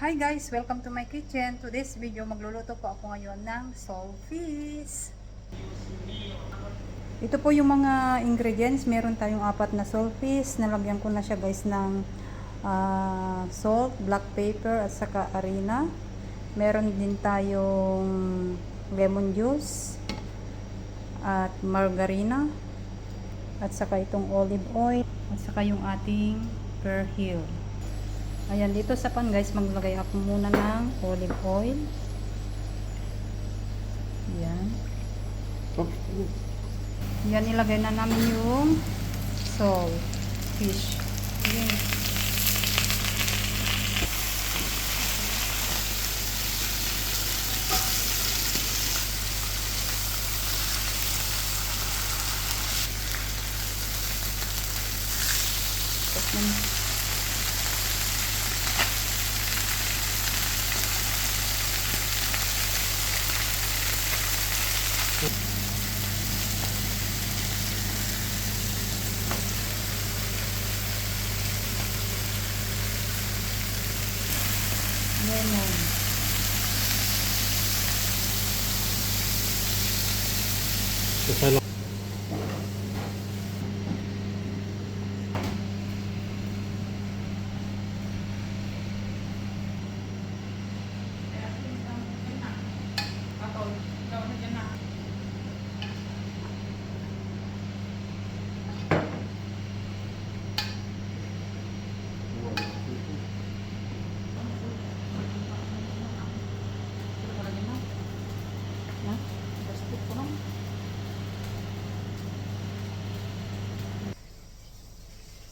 Hi guys! Welcome to my kitchen. Today's video, magluluto po ako ngayon ng saltfish. Ito po yung mga ingredients. Meron tayong 4 na saltfish. Nalagyan ko na siya guys ng salt, black pepper at saka harina. Meron din tayong lemon juice at margarina at saka itong olive oil at saka yung ating persil. Ayan, dito sa pan guys, maglagay ako muna ng olive oil. Ayan. Ayan, ilagay na namin yung salt fish. Ayan. Lemon. Sasalo.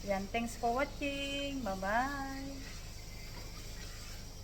Yan, thanks for watching. Bye-bye.